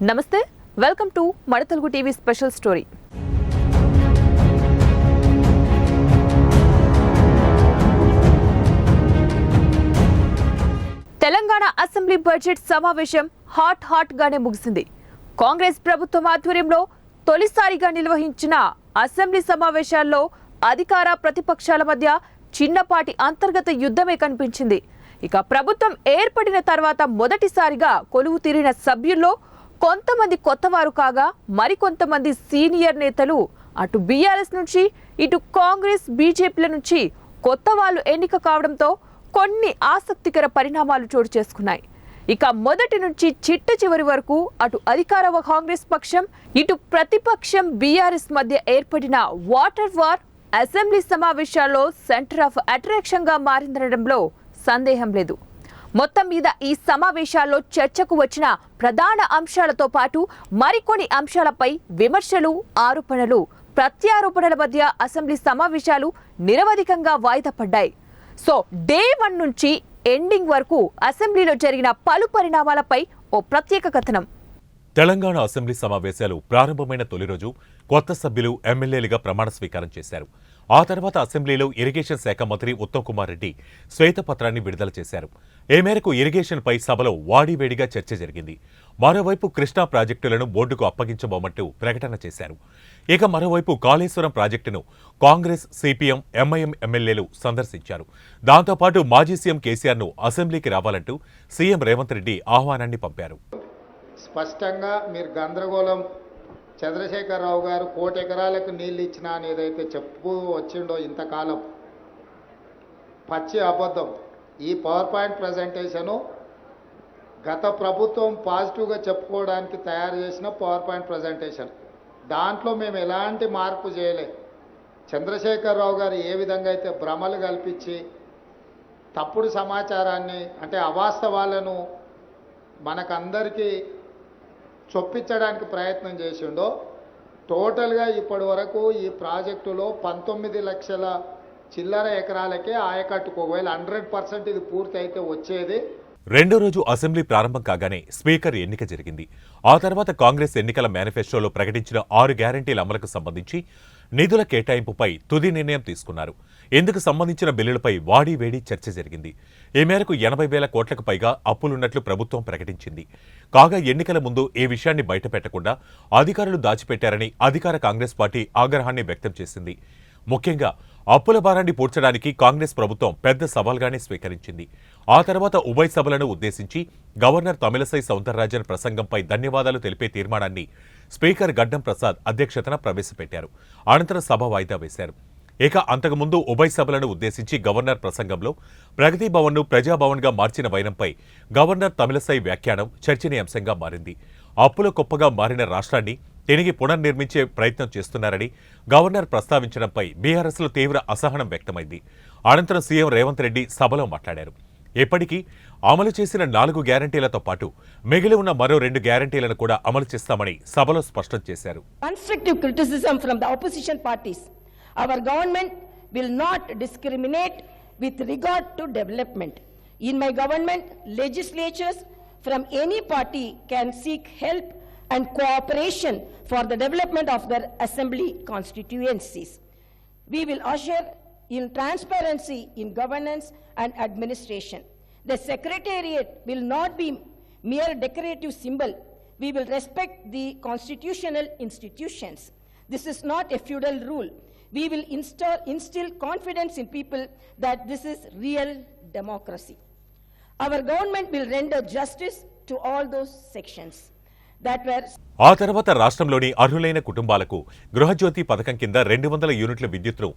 నమస్తే welcome to మన Telugu TV special story. Telangana assembly budget సమావేశం హాట్ గానే ముగిసింది. కాంగ్రెస్ ప్రభుత్వం ఆధ్వర్యంలో తొలిసారిగా నిర్వహించిన అసెంబ్లీ సమావేశాల్లో అధికార ప్రతిపక్షాల మధ్య చిన్నపాటి అంతర్గత యుద్ధమే కనిపించింది. ఇక ప్రభుత్వం ఏర్పడిన తర్వాత మొదటిసారిగా కొలువు తీరిన సభ్యుల్లో కొంతమంది కొత్తవారు కాగా మరికొంతమంది సీనియర్ నేతలు అటు బీఆర్ఎస్ నుంచి ఇటు కాంగ్రెస్ బీజేపీల నుంచి కొత్త వాళ్ళు ఎన్నిక కావడంతో కొన్ని ఆసక్తికర పరిణామాలు చోటు చేసుకున్నాయి. ఇక మొదటి నుంచి చిట్ట చివరి వరకు అటు అధికార కాంగ్రెస్ పక్షం ఇటు ప్రతిపక్షం బీఆర్ఎస్ మధ్య ఏర్పడిన వాటర్ వార్ అసెంబ్లీ సమావేశాల్లో సెంటర్ ఆఫ్ అట్రాక్షన్ గా మారిందనడంలో సందేహం లేదు. మొత్తం మీద ఈ సమావేశాల్లో చర్చకు వచ్చిన ప్రధాన అంశాలతో పాటు మరికొన్ని అంశాలపై విమర్శలు, ఆరోపణలు, ప్రత్యారోపణల మధ్య అసెంబ్లీ సమావేశాలు నిరవధికంగా వాయిదా పడ్డాయి. సో డే 1 నుంచి ఎండింగ్ వరకు అసెంబ్లీలో జరిగిన పలు పరిణామాలపై ఓ ప్రత్యేక కథనం. తెలంగాణ అసెంబ్లీ సమావేశాలు ప్రారంభమైన తొలి రోజు కొత్త సభ్యులు ఎమ్మెల్యేలుగా ప్రమాణ స్వీకారం చేశారు. ఆ తర్వాత అసెంబ్లీలో ఇరిగేషన్ శాఖ మంత్రి ఉత్తమ్ కుమార్ రెడ్డి శ్వేతపత్రాన్ని విడుదల చేశారు. ఈ మేరకు ఇరిగేషన్పై సభలో వాడివేడిగా చర్చ జరిగింది. మరోవైపు కృష్ణా ప్రాజెక్టులను బోర్డుకు అప్పగించబోమంటూ ప్రకటన చేశారు. ఇక మరోవైపు కాళేశ్వరం ప్రాజెక్టును కాంగ్రెస్, సిపిఎం, ఎంఐఎం ఎమ్మెల్యేలు సందర్శించారు. దాంతోపాటు మాజీ సీఎం కేసీఆర్ను అసెంబ్లీకి రావాలంటూ సీఎం రేవంత్ రెడ్డి ఆహ్వానాన్ని పంపారు. స్పష్టంగా మీరు గందరగోళం చంద్రశేఖరరావు గారు 1 కోటి ఎకరాలకు నీళ్ళు ఇచ్చినా అని ఏదైతే చెప్పు వచ్చిండో ఇంతకాలం పచ్చి అబద్ధం. ఈ పవర్ పాయింట్ ప్రజెంటేషను గత ప్రభుత్వం పాజిటివ్గా చెప్పుకోవడానికి తయారు చేసిన పవర్ పాయింట్ ప్రజెంటేషన్. దాంట్లో మేము ఎలాంటి మార్పు చేయలే. చంద్రశేఖరరావు గారు ఏ విధంగా అయితే భ్రమలు కల్పించి తప్పుడు సమాచారాన్ని అంటే అవాస్తవాలను మనకందరికీ చొప్పించడానికి ప్రయత్నం చేసిండో టోటల్గా ఇప్పటి వరకు ఈ ప్రాజెక్టులో 19 లక్షల చిల్లర ఎకరాలకే ఆయకట్టుకు 100% ఇది పూర్తి అయితే వచ్చేది. రెండో రోజు అసెంబ్లీ ప్రారంభం కాగానే స్పీకర్ ఎన్నిక జరిగింది. ఆ తర్వాత కాంగ్రెస్ ఎన్నికల మేనిఫెస్టోలో ప్రకటించిన 6 గ్యారంటీల అమలుకు సంబంధించి నిధుల కేటాయింపుపై తుది నిర్ణయం తీసుకున్నారు. ఇందుకు సంబంధించిన బిల్లులపై వాడివేడి చర్చ జరిగింది. ఈ మేరకు 80,000 కోట్లకు పైగా అప్పులున్నట్లు ప్రభుత్వం ప్రకటించింది. కాగా ఎన్నికల ముందు ఈ విషయాన్ని బయటపెట్టకుండా అధికారులు దాచిపెట్టారని అధికార కాంగ్రెస్ పార్టీ ఆగ్రహాన్ని వ్యక్తం చేసింది. ముఖ్యంగా అప్పుల భారాన్ని పూడ్చడానికి కాంగ్రెస్ ప్రభుత్వం పెద్ద సవాల్గానే స్వీకరించింది. ఆ తర్వాత ఉభయ సభలను ఉద్దేశించి గవర్నర్ తమిళసై సౌందరరాజన్ ప్రసంగంపై ధన్యవాదాలు తెలిపే తీర్మానాన్ని స్పీకర్ గడ్డం ప్రసాద్ అధ్యక్షతన ప్రవేశపెట్టారు. అనంతరం సభ వాయిదా వేశారు. ఇక అంతకుముందు ఉభయ సభలను ఉద్దేశించి గవర్నర్ ప్రసంగంలో ప్రగతి భవన్ను ప్రజాభవన్గా మార్చిన వైనంపై గవర్నర్ తమిళసై వ్యాఖ్యానం చర్చనీయాంశంగా మారింది. అప్పుల కుప్పగా మారిన రాష్ట్రాన్ని తిరిగి పునర్నిర్మించే ప్రయత్నం చేస్తున్నారని గవర్నర్ ప్రస్తావించడంపై బీఆర్ఎస్లో తీవ్ర అసహనం వ్యక్తమైంది. అనంతరం సీఎం రేవంత్ రెడ్డి సభలో మాట్లాడారు. ఇప్పటికీ అమలు చేసిన 4 గ్యారంటీలతో పాటు మిగిలి ఉన్న మరో 2 గ్యారంటీలను కూడా అమలు చేస్తామని సభలో స్పష్టం చేశారు. Constructive criticism from the opposition parties. Our government will not discriminate with regard to development. In my government, legislatures from any party can seek help and cooperation for the development of their assembly constituencies. We will usher in transparency in governance and administration. The secretariat will not be mere decorative symbol. We will respect the constitutional institutions. This is not a feudal rule. We will instill confidence in people that this is real democracy. Our government will render justice to all those sections. ఆ తర్వాత రాష్ట్రంలోని అర్హులైన కుటుంబాలకు గృహజ్యోతి పథకం కింద 200 యూనిట్ల విద్యుత్ను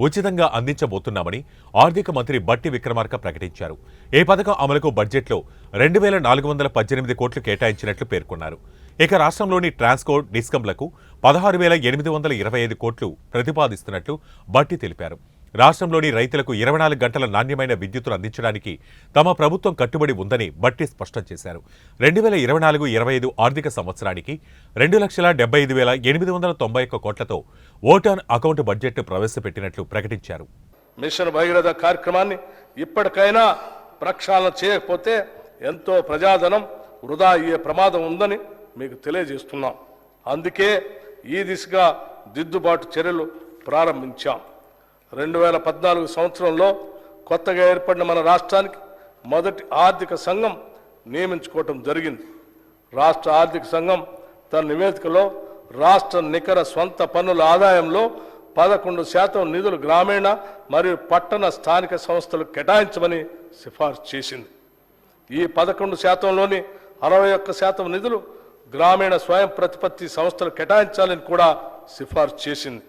ఉచితంగా అందించబోతున్నామని ఆర్థిక మంత్రి బట్టి విక్రమార్క ప్రకటించారు. ఈ పథకం అమలుకు బడ్జెట్లో 2,418 కోట్లు కేటాయించినట్లు పేర్కొన్నారు. ఇక రాష్ట్రంలోని ట్రాన్స్కో డిస్కంలకు 16,825 కోట్లు ప్రతిపాదిస్తున్నట్లు బట్టి తెలిపారు. రాష్ట్రంలోని రైతులకు 24 గంటల నాణ్యమైన విద్యుత్తును అందించడానికి తమ ప్రభుత్వం కట్టుబడి ఉందని బట్టి స్పష్టం చేశారు. 2024-25 ఆర్థిక సంవత్సరానికి 2,75,891 కోట్లతో ఓట్ ఆన్ అకౌంట్ బడ్జెట్ ప్రవేశపెట్టినట్లు ప్రకటించారు. మిషన్ భగీరథ కార్యక్రమాన్ని ఇప్పటికైనా ప్రక్షాళన చేయకపోతే ఎంతో ప్రజాధనం వృధా అయ్యే ప్రమాదం ఉందని మీకు తెలియజేస్తున్నాం. అందుకే ఈ దిశగా దిద్దుబాటు చర్యలు ప్రారంభించాం. 2014 సంవత్సరంలో కొత్తగా ఏర్పడిన మన రాష్ట్రానికి మొదటి ఆర్థిక సంఘం నియమించుకోవటం జరిగింది. రాష్ట్ర ఆర్థిక సంఘం తన నివేదికలో రాష్ట్ర నికర స్వంత పన్నుల ఆదాయంలో 11% నిధులు గ్రామీణ మరియు పట్టణ స్థానిక సంస్థలకు కేటాయించమని సిఫార్సు చేసింది. ఈ 11%లోని 61% నిధులు గ్రామీణ స్వయం ప్రతిపత్తి సంస్థలు కేటాయించాలని కూడా సిఫార్సు చేసింది.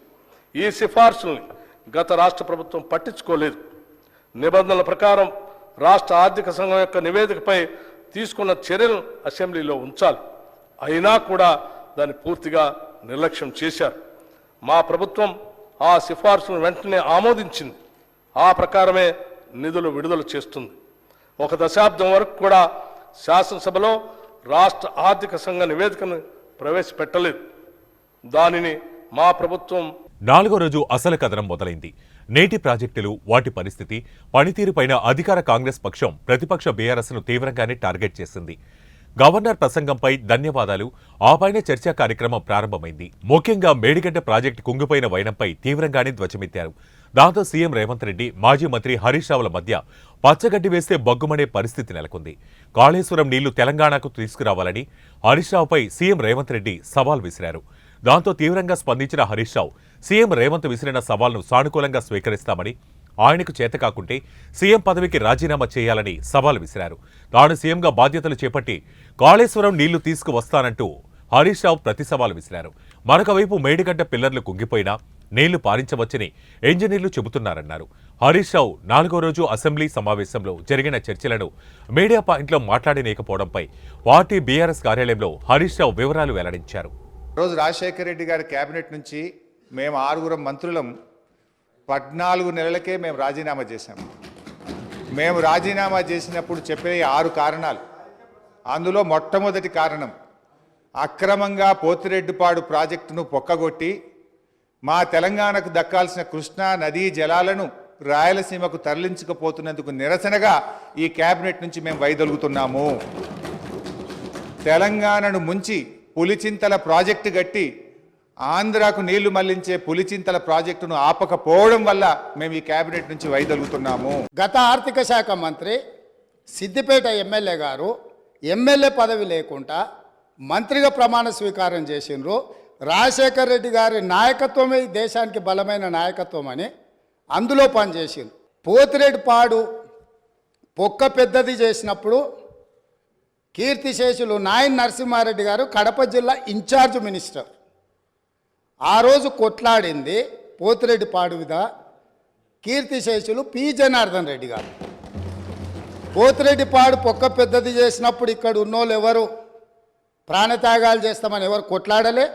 ఈ సిఫార్సుల్ని గత రాష్ట్ర ప్రభుత్వం పట్టించుకోలేదు. నిబంధనల ప్రకారం రాష్ట్ర ఆర్థిక సంఘం యొక్క నివేదికపై తీసుకున్న చర్యలను అసెంబ్లీలో ఉంచాలి. అయినా కూడా దాన్ని పూర్తిగా నిర్లక్ష్యం చేశారు. మా ప్రభుత్వం ఆ సిఫార్సును వెంటనే ఆమోదించింది. ఆ ప్రకారమే నిధులు విడుదల చేస్తుంది. 1 దశాబ్దం వరకు కూడా శాసనసభలో రాష్ట్ర ఆర్థిక సంఘ నివేదికను ప్రవేశపెట్టలేదు. దానిని మా ప్రభుత్వం 4వ రోజు అసలు కథనం మొదలైంది. నేటి ప్రాజెక్టులు, వాటి పరిస్థితి, పనితీరుపైన అధికార కాంగ్రెస్ పక్షం ప్రతిపక్ష బీఆర్ఎస్ను తీవ్రంగానే టార్గెట్ చేసింది. గవర్నర్ ప్రసంగంపై ధన్యవాదాలు, ఆపైన చర్చా కార్యక్రమం ప్రారంభమైంది. ముఖ్యంగా మేడిగడ్డ ప్రాజెక్టు కుంగిపోయిన వైనంపై తీవ్రంగానే ధ్వజమెత్తారు. దాంతో సీఎం రేవంత్ రెడ్డి, మాజీ మంత్రి హరీష్ రావుల మధ్య పచ్చగడ్డి వేస్తే బగ్గుమనే పరిస్థితి నెలకొంది. కాళేశ్వరం నీళ్లు తెలంగాణకు తీసుకురావాలని హరీష్ రావుపై సీఎం రేవంత్ రెడ్డి సవాల్ విసిరారు. దాంతో తీవ్రంగా స్పందించిన హరీష్ రావు సీఎం రేవంత్ విసిరిన సవాల్ను సానుకూలంగా స్వీకరిస్తామని, ఆయనకు చేతకాకుంటే సీఎం పదవికి రాజీనామా చేయాలని సవాల్ విసిరారు. తాను సీఎంగా బాధ్యతలు చేపట్టి కాళేశ్వరం నీళ్లు తీసుకువస్తానంటూ హరీష్ రావు ప్రతి సవాల్ విసిరారు. మరొక వైపు మేడిగడ్డ పిల్లర్లు కుంగిపోయినా నీళ్లు పారించవచ్చని ఇంజనీర్లు చెబుతున్నారన్నారు. హరీష్ రావు 4వ రోజు అసెంబ్లీ సమావేశంలో జరిగిన చర్చలను మీడియా పాయింట్లో మాట్లాడలేకపోవడంపై పార్టీ బీఆర్ఎస్ కార్యాలయంలో హరీష్ రావు వివరాలు వెల్లడించారు. రోజు రాజశేఖర రెడ్డి గారి కేబినెట్ నుంచి మేము 6 మంత్రులం 14 నెలలకే మేము రాజీనామా చేశాము. మేము రాజీనామా చేసినప్పుడు చెప్పే 6 కారణాలు. అందులో మొట్టమొదటి కారణం, అక్రమంగా పోతిరెడ్డిపాడు ప్రాజెక్టును పొక్కగొట్టి మా తెలంగాణకు దక్కాల్సిన కృష్ణా నదీ జలాలను రాయలసీమకు తరలించకపోతున్నందుకు నిరసనగా ఈ కేబినెట్ నుంచి మేము వైదొలుగుతున్నాము. తెలంగాణను ముంచి పులిచింతల ప్రాజెక్టు గట్టి ఆంధ్రాకు నీళ్లు మళ్లించే పులిచింతల ప్రాజెక్టును ఆపకపోవడం వల్ల మేము ఈ కేబినెట్ నుంచి వైదొలుగుతున్నాము. గత ఆర్థిక శాఖ మంత్రి సిద్దిపేట ఎమ్మెల్యే గారు ఎమ్మెల్యే పదవి లేకుండా మంత్రిగా ప్రమాణ స్వీకారం చేసిండ్రు. రాజశేఖర రెడ్డి గారి నాయకత్వమే ఈ దేశానికి బలమైన నాయకత్వం అని అందులో పనిచేసిండ్రు. పోతిరెడ్డిపాడు పొక్క పెద్దది చేసినప్పుడు కీర్తిశేషులు నాయన్ నరసింహారెడ్డి గారు కడప జిల్లా ఇన్ఛార్జ్ మినిస్టర్. ఆ రోజు కొట్లాడింది పోతిరెడ్డిపాడు మీద కీర్తిశేషులు పి జనార్దన్ రెడ్డి గారు. పోతిరెడ్డిపాడు పొక్క పెద్దది చేసినప్పుడు ఇక్కడ ఉన్నోళ్ళు ఎవరు ప్రాణత్యాగాలు చేస్తామని ఎవరు కొట్లాడలే.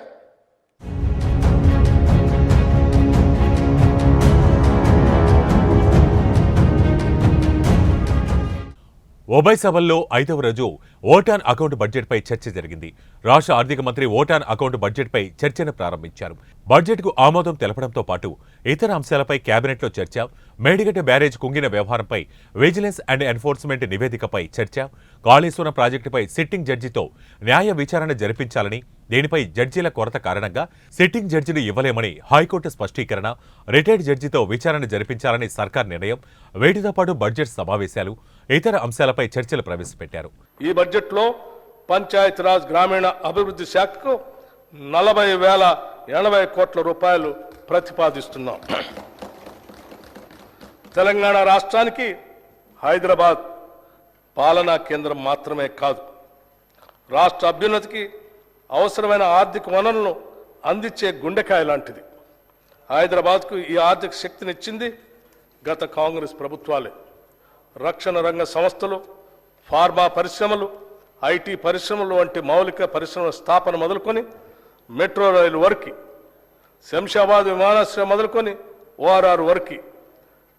ఉభయ సభల్లో 5వ రోజు ఓటాన్ అకౌంట్ బడ్జెట్పై చర్చ జరిగింది. రాష్ట్ర ఆర్థిక మంత్రి ఓటాన్ అకౌంట్ బడ్జెట్పై చర్చను ప్రారంభించారు. బడ్జెట్కు ఆమోదం తెలపడంతో పాటు ఇతర అంశాలపై కేబినెట్లో చర్చ, మేడిగడ్డ బ్యారేజ్ కుంగిన వ్యవహారంపై విజిలెన్స్ అండ్ ఎన్ఫోర్స్మెంట్ నివేదికపై చర్చ, కాళేశ్వరం ప్రాజెక్టుపై సిట్టింగ్ జడ్జితో న్యాయ విచారణ జరిపించాలని, దీనిపై జడ్జీల కొరత కారణంగా సిట్టింగ్ జడ్జిని ఇవ్వలేమని హైకోర్టు స్పష్టీకరణ, రిటైర్డ్ జడ్జితో విచారణ జరిపించాలని సర్కార్ నిర్ణయం, వీటితో పాటు బడ్జెట్ సమావేశాలు, ఇతర అంశాలపై చర్చలు ప్రవేశపెట్టారు. ఈ బడ్జెట్లో పంచాయతీరాజ్ గ్రామీణ అభివృద్ధి శాఖకు 40,080 కోట్ల రూపాయలు ప్రతిపాదిస్తున్నాం. తెలంగాణ రాష్ట్రానికి హైదరాబాద్ పాలనా కేంద్రం మాత్రమే కాదు, రాష్ట్ర అభ్యున్నతికి అవసరమైన ఆర్థిక వనరులను అందించే గుండెకాయ లాంటిది. హైదరాబాద్కు ఈ ఆర్థిక శక్తినిచ్చింది గత కాంగ్రెస్ ప్రభుత్వాలే. రక్షణ రంగ సంస్థలు, ఫార్మా పరిశ్రమలు, ఐటీ పరిశ్రమలు వంటి మౌలిక పరిశ్రమల స్థాపన మొదలుకొని మెట్రో రైలు వరకు, శంషాబాద్ విమానాశ్రయం మొదలుకొని ఓఆర్ఆర్ వరకు,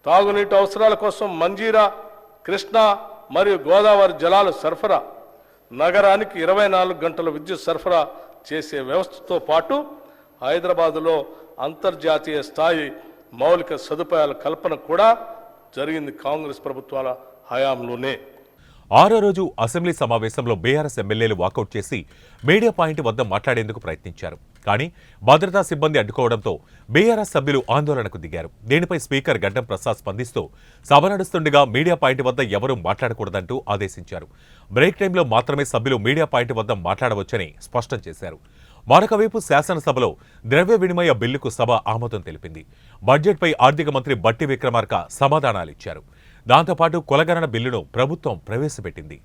తాగునీటి అవసరాల కోసం మంజీరా, కృష్ణా మరియు గోదావరి జలాల సరఫరా, నగరానికి 24 గంటల విద్యుత్ సరఫరా చేసే వ్యవస్థతో పాటు హైదరాబాదులో అంతర్జాతీయ స్థాయి మౌలిక సదుపాయాల కల్పన కూడా జరిగింది కాంగ్రెస్ ప్రభుత్వాల హయాంలోనే. ఆరో రోజు అసెంబ్లీ సమావేశంలో బీఆర్ఎస్ ఎమ్మెల్యేలు వాకౌట్ చేసి మీడియా పాయింట్ వద్ద మాట్లాడేందుకు ప్రయత్నించారు. కానీ భద్రతా సిబ్బంది అడ్డుకోవడంతో బీఆర్ఎస్ సభ్యులు ఆందోళనకు దిగారు. దీనిపై స్పీకర్ గడ్డం ప్రసాద్ స్పందిస్తూ సభ నడుస్తుండగా మీడియా పాయింట్ వద్ద ఎవరూ మాట్లాడకూడదంటూ ఆదేశించారు. బ్రేక్ టైంలో మాత్రమే సభ్యులు మీడియా పాయింట్ వద్ద మాట్లాడవచ్చని స్పష్టం చేశారు. మరొక వైపు శాసనసభలో ద్రవ్య వినిమయ బిల్లుకు సభ ఆమోదం తెలిపింది. బడ్జెట్పై ఆర్థిక మంత్రి బట్టి విక్రమార్క సమాధానాలిచ్చారు. దాంతోపాటు కులగణన బిల్లును ప్రభుత్వం ప్రవేశపెట్టింది.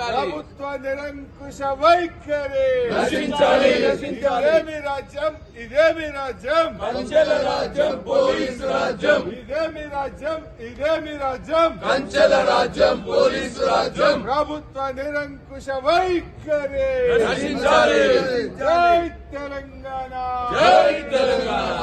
ప్రభుత్వ నిరంకుశ వైఖరి ఇదేమి రాజ్యం, ఇదేమి రాజ్యం, కంచెల రాజ్యం, పోలీసు రాజ్యం, ఇదేమి రాజ్యం, ఇదేమి రాజ్యం, కంచెల రాజ్యం, పోలీసు రాజ్యం, ప్రభుత్వ నిరంకుశ వైఖరి జై తెలంగాణ, జై తెలంగాణ.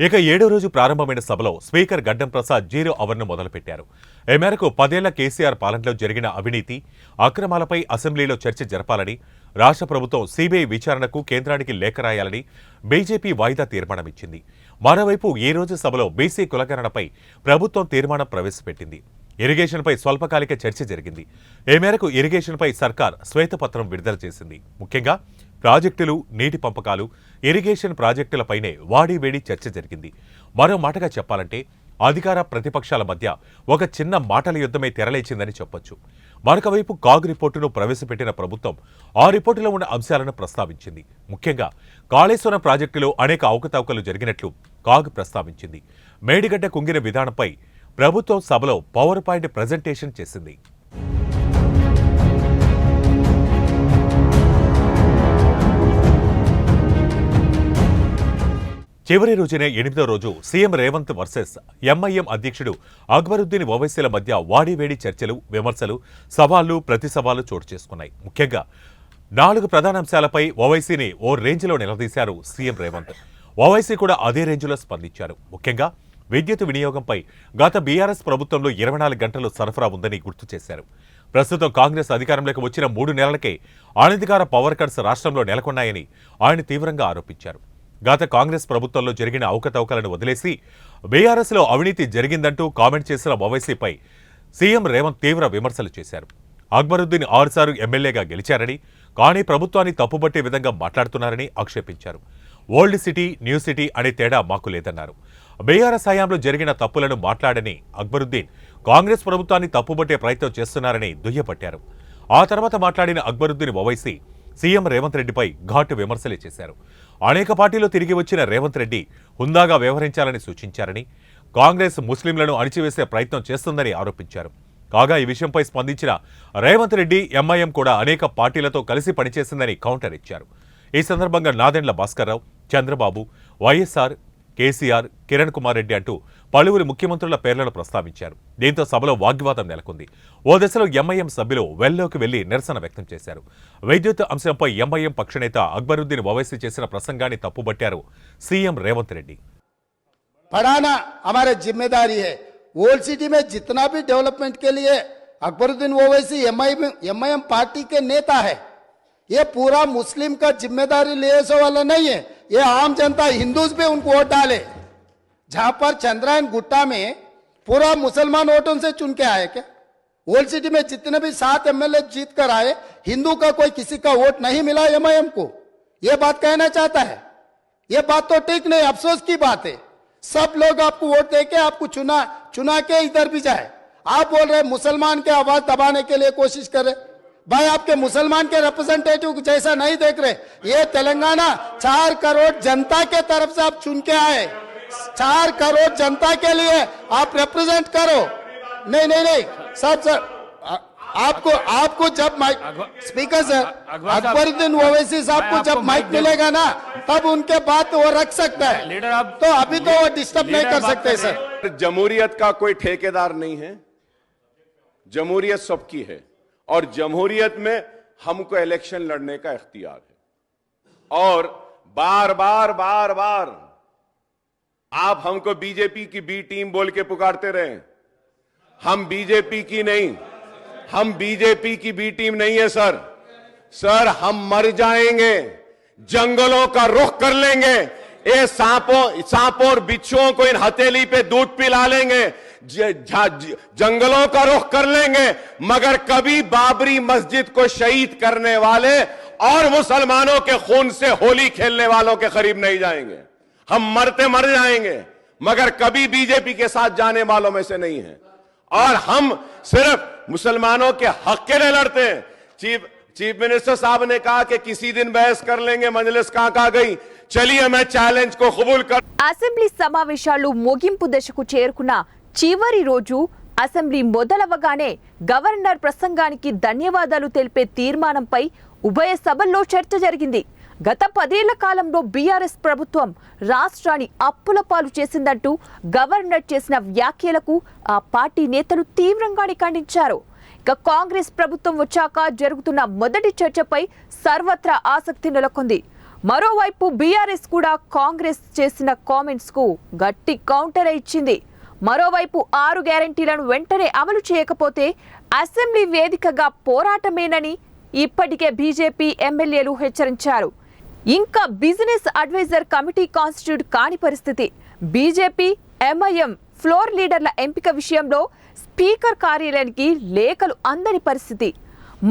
ఇక 7వ రోజు ప్రారంభమైన సభలో స్పీకర్ గడ్డం ప్రసాద్ 0 అవర్ను మొదలుపెట్టారు. ఈ మేరకు 10 ఏళ్ల కేసీఆర్ పాలనలో జరిగిన అవినీతి అక్రమాలపై అసెంబ్లీలో చర్చ జరపాలని, రాష్ట్ర ప్రభుత్వం సీబీఐ విచారణకు కేంద్రానికి లేఖ రాయాలని బీజేపీ వాయిదా తీర్మానమిచ్చింది. మరోవైపు ఈ రోజు సభలో బీసీ కులగణనపై ప్రభుత్వం తీర్మానం ప్రవేశపెట్టింది. ఇరిగేషన్పై స్వల్పకాలిక చర్చ జరిగింది. ఈ మేరకు ఇరిగేషన్పై సర్కార్ శ్వేతపత్రం విడుదల చేసింది. ముఖ్యంగా ప్రాజెక్టులు, నీటి పంపకాలు, ఇరిగేషన్ ప్రాజెక్టులపైనే వాడీవేడి చర్చ జరిగింది. మరో మాటగా చెప్పాలంటే అధికార ప్రతిపక్షాల మధ్య ఒక చిన్న మాటల యుద్ధమే తెరలేచిందని చెప్పొచ్చు. మరొక వైపు కాగ్ రిపోర్టును ప్రవేశపెట్టిన ప్రభుత్వం ఆ రిపోర్టులో ఉన్న అంశాలను ప్రస్తావించింది. ముఖ్యంగా కాళేశ్వరం ప్రాజెక్టులో అనేక అవకతవకలు జరిగినట్లు కాగ్ ప్రస్తావించింది. మేడిగడ్డ కుంగిన విధానంపై ప్రభుత్వం సభలో పవర్ పాయింట్ ప్రజెంటేషన్ చేసింది. చివరి రోజునే 8వ రోజు సీఎం రేవంత్ వర్సెస్ ఎంఐఎం అధ్యక్షుడు అక్బరుద్దీన్ ఓవైసీల మధ్య వాడివేడి చర్చలు, విమర్శలు, సవాళ్లు, ప్రతి సవాళ్లు చోటు చేసుకున్నాయి. ముఖ్యంగా 4 ప్రధాన అంశాలపై ఓవైసీని ఓ రేంజ్లో నిలదీశారు సీఎం రేవంత్. ఓవైసీ కూడా అదే రేంజ్లో స్పందించారు. ముఖ్యంగా విద్యుత్ వినియోగంపై గత బీఆర్ఎస్ ప్రభుత్వంలో 24 గంటలు సరఫరా ఉందని గుర్తు చేశారు. ప్రస్తుతం కాంగ్రెస్ అధికారంలోకి వచ్చిన 3 నెలలకే అనధికార పవర్ కట్స్ రాష్ట్రంలో నెలకొన్నాయని ఆయన తీవ్రంగా ఆరోపించారు. గత కాంగ్రెస్ ప్రభుత్వంలో జరిగిన అవకతవకలను వదిలేసి బీఆర్ఎస్లో అవినీతి జరిగిందంటూ కామెంట్ చేసిన ఓవైసీపై సీఎం రేవంత్ తీవ్ర విమర్శలు చేశారు. అక్బరుద్దీన్ 6 సార్లు ఎమ్మెల్యేగా గెలిచారని, కానీ ప్రభుత్వాన్ని తప్పుబట్టే విధంగా మాట్లాడుతున్నారని ఆక్షేపించారు. ఓల్డ్ సిటీ, న్యూ సిటీ అనే తేడా మాకు లేదన్నారు. బీఆర్ఎస్ హయాంలో జరిగిన తప్పులను మాట్లాడని అక్బరుద్దీన్ కాంగ్రెస్ ప్రభుత్వాన్ని తప్పుబట్టే ప్రయత్నం చేస్తున్నారని దుయ్యబట్టారు. ఆ తర్వాత మాట్లాడిన అక్బరుద్దీన్ ఓవైసీ సీఎం రేవంత్ రెడ్డిపై ఘాటు విమర్శలే చేశారు. అనేక పార్టీలో తిరిగి వచ్చిన రేవంత్ రెడ్డి హుందాగా వ్యవహరించాలని సూచించారని, కాంగ్రెస్ ముస్లింలను అణిచివేసే ప్రయత్నం చేస్తుందని ఆరోపించారు. కాగా ఈ విషయంపై స్పందించిన రేవంత్ రెడ్డి ఎంఐఎం కూడా అనేక పార్టీలతో కలిసి పనిచేసిందని కౌంటర్ ఇచ్చారు. ఈ సందర్భంగా నాదెండ్ల భాస్కర్రావు, చంద్రబాబు, వైఎస్ఆర్, కేసీఆర్, కిరణ్ కుమార్ రెడ్డి అంటూ పలువురు ముఖ్యమంత్రుల పేర్లను ప్రస్తావించారు. దీంతో సభలో వాగ్వాదం నెలకొంది. ఓ దశలో ఎంఐఎం సభ్యులు వెల్లోకి వెళ్లి నిరసన వ్యక్తం చేశారు. విద్యుత్ అంశంపై ఎంఐఎం పక్షనేత అక్బరుద్దీన్ ఓవైసీ చేసిన ప్రసంగాన్ని తప్పుబట్టారు సీఎం రేవంత్ రెడ్డి. पढ़ाना हमारी जिम्मेदारी है। ओल्ड सिटी में जितना भी डेवलपमेंट के लिए अकबरुद्दीन ओवैसी एमआईएम पार्टी के नेता है। ये पूरा मुस्लिम का जिम्मेदारी ले वाला नहीं है। ये आम जनता हिंदूज भी उनको वोट डाले। जहां पर चंद्रायन गुट्टा में पूरा मुसलमान वोटों से चुन के आए क्या? ओल्ड सिटी में जितने भी 7 एमएलए जीत कर आए, हिंदू का कोई किसी का वोट नहीं मिला एमआईएम को। ये बात कहना चाहता है। ये बात तो ठीक नहीं, अफसोस की बात है। सब लोग आपको वोट देके आपको चुना के इधर भी जाए। आप बोल रहे मुसलमान के आवाज दबाने के लिए कोशिश कर रहे। भाई आपके मुसलमान के रिप्रेजेंटेटिव जैसा नहीं देख रहे। ये तेलंगाना 4 करोड़ जनता के तरफ से आप चुन के आए। 4 करोड़ जनता के लिए आप रिप्रेजेंट करो। नहीं नहीं नहीं सब सर, आपको जब mike speaker sir Akbaruddin Owaisi साहब को जब माइक मिलेगा ना, तब उनके बात वो रख सकता है। लीडर आप तो अभी तो वो डिस्टर्ब नहीं कर सकते सर। जमहूरियत का कोई ठेकेदार नहीं है, जमहूरियत सबकी है और जमहूरियत में हमको इलेक्शन लड़ने का इख्तियार है। और बार बार बार बार आप हमको बीजेपी की बी टीम बोल के पुकारते रहे। हम बीजेपी की नहीं, हम बीजेपी की बी टीम नहीं है सर। सर हम मर जाएंगे, जंगलों का रुख कर लेंगे, ये सांपों और बिच्छुओं को इन हथेली पे दूध पिला लेंगे, जंगलों का रुख कर लेंगे, मगर कभी बाबरी मस्जिद को शहीद करने वाले और मुसलमानों के खून से होली खेलने वालों के करीब नहीं जाएंगे। हम मरते मर जाएंगे, मगर कभी बीजेपी के साथ जाने वालों में से नहीं है। और हम सिर्फ मुसलमानों के हक के लिए लड़ते हैं। चीफ मिनिस्टर साहब ने कहा कि किसी दिन बहस कर लेंगे, मजलिस कहां गई। चलिए मैं ఛాలెంజ్ को कबूल कर। అసెంబ్లీ సమావేశాలు ముగింపు దశకు చేరుకున్న చివరి రోజు అసెంబ్లీ మొదలవగానే గవర్నర్ ప్రసంగానికి ధన్యవాదాలు తెలిపే తీర్మానంపై ఉభయ సభల్లో చర్చ జరిగింది. గత 10 ఏళ్ల కాలంలో బీఆర్ఎస్ ప్రభుత్వం రాష్ట్రాన్ని అప్పుల పాలు చేసిందంటూ గవర్నర్ చేసిన వ్యాఖ్యలకు ఆ పార్టీ నేతలు తీవ్రంగానే ఖండించారు. ఇక కాంగ్రెస్ ప్రభుత్వం వచ్చాక జరుగుతున్న మొదటి చర్చపై సర్వత్రా ఆసక్తి నెలకొంది. మరోవైపు బీఆర్ఎస్ కూడా కాంగ్రెస్ చేసిన కామెంట్స్ కు గట్టి కౌంటర్ ఇచ్చింది. మరోవైపు 6 గ్యారెంటీలను వెంటనే అమలు చేయకపోతే అసెంబ్లీ వేదికగా పోరాటమేనని ఇప్పటికే బీజేపీ ఎమ్మెల్యేలు హెచ్చరించారు. ఇంకా బిజినెస్ అడ్వైజర్ కమిటీ కాన్స్టిట్యూట్ కాని పరిస్థితి. బీజేపీ ఎంఐఎం ఫ్లోర్ లీడర్ల ఎంపిక విషయంలో స్పీకర్ కార్యాలయానికి లేఖలు అందని పరిస్థితి.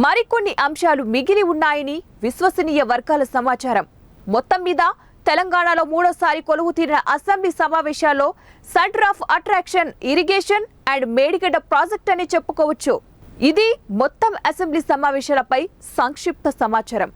మరికొన్ని అంశాలు మిగిలి ఉన్నాయని విశ్వసనీయ వర్గాల సమాచారం. మొత్తం మీద తెలంగాణలో 3వ కొలువు తీరిన అసెంబ్లీ సమావేశాల్లో centre of attraction irrigation and Medigadda project అని చెప్పుకోవచ్చు. ఇది మొత్తం అసెంబ్లీ సమావేశాలపై సంక్షిప్త సమాచారం.